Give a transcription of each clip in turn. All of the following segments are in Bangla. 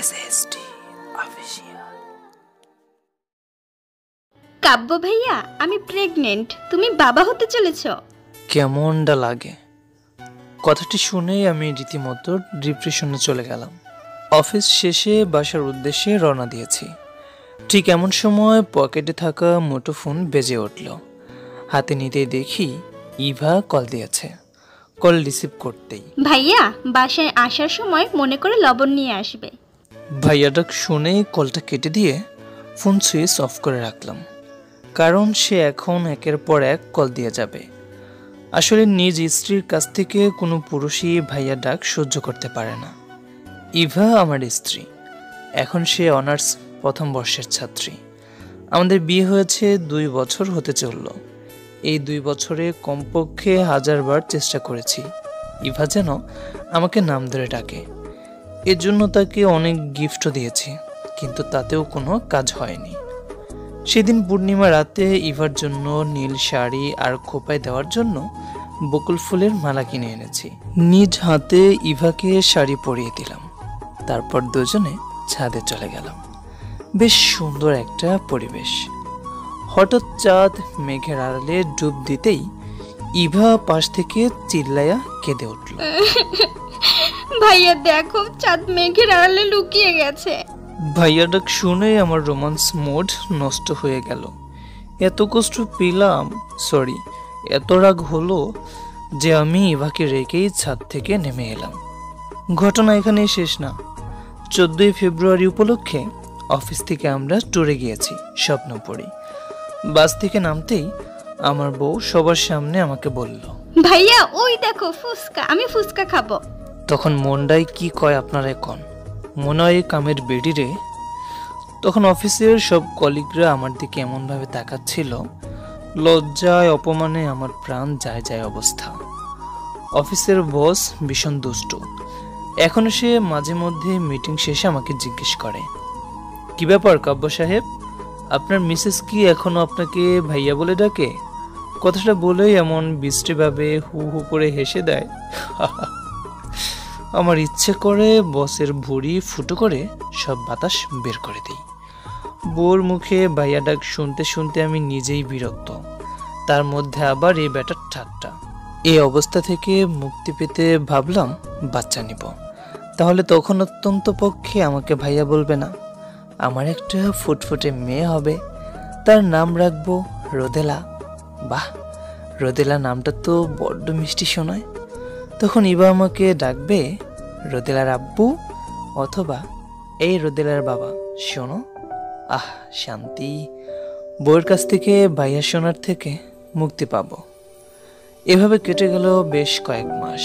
SSD official. কাব্য ভাইয়া, আমি প্রেগনেন্ট, তুমি বাবা হতে চলেছো। কেমনটা লাগে? কথাটি শুনেই আমি রীতিমতো ডিপ্রেশনে চলে গেলাম। অফিস শেষে বাসার উদ্দেশ্যে রওনা দিয়েছি। ঠিক এমন সময় পকেটে থাকা মুঠোফোন বেজে উঠল। হাতে নিতেই দেখি ইভা কল দিয়েছে। কল রিসিভ করতেই, ভাইয়া বাসায় আসার সময় মনে করে লবণ নিয়ে আসবে। ভাইয়া ডাক শুনেই কলটা কেটে দিয়ে ফোন সুইচ অফ করে রাখলাম, কারণ সে এখন একের পর এক কল দিয়ে যাবে। আসলে নিজ স্ত্রীর কাছ থেকে কোনো পুরুষই ভাইয়া ডাক সহ্য করতে পারে না। ইভা আমার স্ত্রী, এখন সে অনার্স প্রথম বর্ষের ছাত্রী। আমাদের বিয়ে হয়েছে 2 বছর হতে চলল। এই 2 বছরে কমপক্ষে 1000 বার চেষ্টা করেছি ইভা যেন আমাকে নাম ধরে ডাকে। এর জন্য তাকে অনেক গিফটও দিয়েছি, কিন্তু তাতেও কোনো কাজ হয়নি। সেদিন পূর্ণিমা রাতে ইভার জন্য নীল শাড়ি আর খোপায় দেওয়ার জন্য বকুল ফুলের মালা কিনে এনেছি। নিজ হাতে ইভাকে শাড়ি পরিয়ে দিলাম। তারপর দুজনে ছাদে চলে গেলাম। বেশ সুন্দর একটা পরিবেশ। হঠাৎ চাঁদ মেঘের আড়ালে ডুব দিতেই ইভা পাশ থেকে চিল্লায়া কেঁদে উঠল। ভাইয়া দেখো, চাঁদ মেঘের আড়ালে লুকিয়ে গেছে। ভাইয়া ডাক শুনে আমার রোমান্স মোড নষ্ট হয়ে গেল। এত কষ্ট পেলাম, সরি, এত রাগ হলো যে আমি ইভাকে রেখেই ছাদ থেকে নেমে এলাম। ঘটনা এখানেই শেষ না। 14 ফেব্রুয়ারি উপলক্ষে অফিস থেকে আমরা ট্যুরে গিয়েছি স্বপ্নপুরী। বাস থেকে নামতেই আমার বউ সবার সামনে আমাকে বলল, ভাইয়া ওই দেখো ফুচকা, আমি ফুচকা খাবো। তখন মনটাই কি কয় আপনারা এখন, মনে হয় কামের বেডি রে। তখন অফিসের সব কলিগরা আমার দিকে এমনভাবে তাকাচ্ছিল, লজ্জায় অপমানে আমার প্রাণ যায় যায় অবস্থা। অফিসের বস ভীষণ দুষ্ট। এখন সে মাঝে মধ্যে মিটিং শেষে আমাকে জিজ্ঞেস করে, কি ব্যাপার কাব্য সাহেব, আপনার মিসেস কি এখনো আপনাকে ভাইয়া বলে ডাকে? কথাটা বলেই এমন বিশ্রীভাবে হু হু করে হেসে দেয়। আমার ইচ্ছে করে বসের ভুঁড়ি ফুটো করে সব বাতাস বের করে দিই। বউর মুখে ভাইয়া ডাক শুনতে শুনতে আমি নিজেই বিরক্ত, তার মধ্যে আবার এই ব্যাটার ঠাট্টা। এই অবস্থা থেকে মুক্তি পেতে ভাবলাম বাচ্চা নিব, তাহলে তখন অত্যন্ত পক্ষে আমাকে ভাইয়া বলবে না। আমার একটা ফুটফুটে মেয়ে হবে, তার নাম রাখবো রোদেলা। বাহ, রোদেলা নামটা তো বড্ড মিষ্টি শোনায়। তখন ইবা আমাকে ডাকবে রোদেলার আব্বু অথবা এই রোদেলার বাবা। শোনো, আহ শান্তি, বউয়ের কাছ থেকে ভাইয়া শোনার থেকে মুক্তি পাবো। এভাবে কেটে গেল বেশ কয়েক মাস।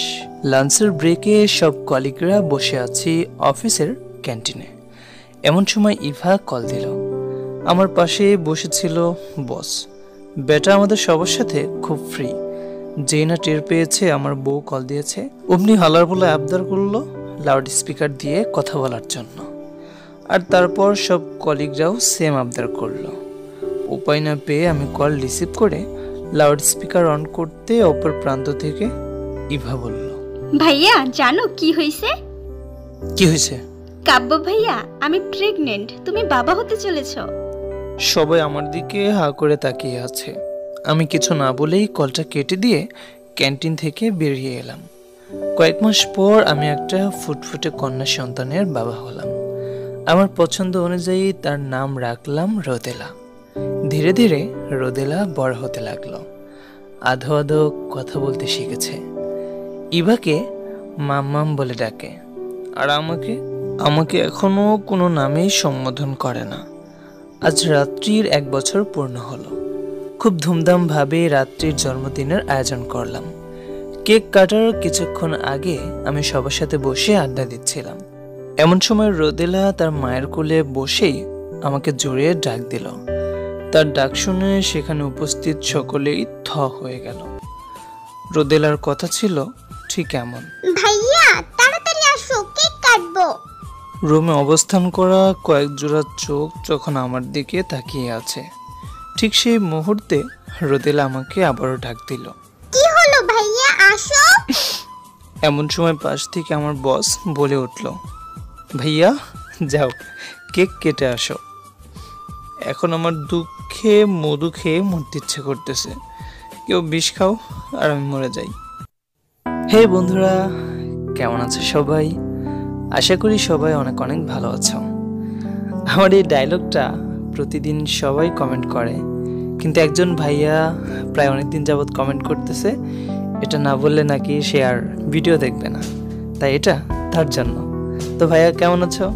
লাঞ্চের ব্রেকে সব কলিগরা বসে আছি অফিসের ক্যান্টিনে। এমন সময় ইভা কল দিল। আমার পাশে বসেছিল বস। বেটা আমাদের সবার সাথে খুব ফ্রি। যেই না টের পেয়েছে আমার বউ কল দিয়েছে, অমনি হালার বলে আবদার করলো লাউড স্পিকার দিয়ে কথা বলার জন্য। আর তারপর সব কলিগরাও সেম আবদার করলো। উপায় না পেয়ে আমি কল রিসিভ করে লাউড স্পিকার অন করতে অপর প্রান্ত থেকে ইভা বলল, ভাইয়া জানো কি হয়েছে? কি হয়েছে? কাব্য ভাইয়া, আমি প্রেগনেন্ট, তুমি বাবা হতে চলেছো। সবাই আমার দিকে হা করে তাকিয়ে আছে। আমি কিছু না বলেই কলটা কেটে দিয়ে ক্যান্টিন থেকে বেরিয়ে এলাম। কয়েক মাস পর আমি একটা ফুটফুটে কন্যা সন্তানের বাবা হলাম। আমার পছন্দ অনুযায়ী তার নাম রাখলাম রোদেলা। ধীরে ধীরে রোদেলা বড় হতে লাগলো, আধো আধো কথা বলতে শিখেছে। ইভাকে মাম্মাম বলে ডাকে, আর আমাকে এখনো কোনো নামেই সম্বোধন করে না। আজ রাত্রির 1 বছর পূর্ণ হলো। খুব ধুমধাম ভাবে রাত্রির জন্মদিনের আয়োজন করলাম। কেক কাটার কিছুক্ষণ আগে আমি সবার সাথে বসে আড্ডা দিচ্ছিলাম। এমন সময় রোদেলা তার মায়ের কোলে বসেই আমাকে জড়িয়ে ডাক দিল। তার ডাক শুনে সেখানে উপস্থিত সকলেই থ হয়ে গেল। রোদেলার কথা ছিল ঠিক এমন, ভাইয়া তাড়াতাড়ি আসো, কেক কাটবো। রুমে অবস্থান করা কয়েক জোড়া চোখ যখন আমার দিকে তাকিয়ে আছে, ঠিক সেই মুহূর্তে রোদেলা আমাকে আবারও ডাক দিল, কি হলো ভাইয়া আসো। এমন সময় পাশ থেকে আমার বস বলে উঠল, ভাইয়া যাও কেক কেটে আসো। এখন আমার দুঃখে মধু খেয়ে মরতে ইচ্ছে করতেছে। কেউ বিষ খাও আর আমি মরে যাই। হে বন্ধুরা, কেমন আছো সবাই? আশা করি সবাই অনেক অনেক ভালো আছো। আমার এই ডায়লগটা প্রতিদিন সবাই কমেন্ট করে, কিন্তু একজন ভাইয়া প্রায় অনেকদিন যাবৎ কমেন্ট করতেছে এটা না বললে নাকি সে আর ভিডিও দেখবে না, তাই এটা তার জন্য। তো ভাইয়া কেমন আছো?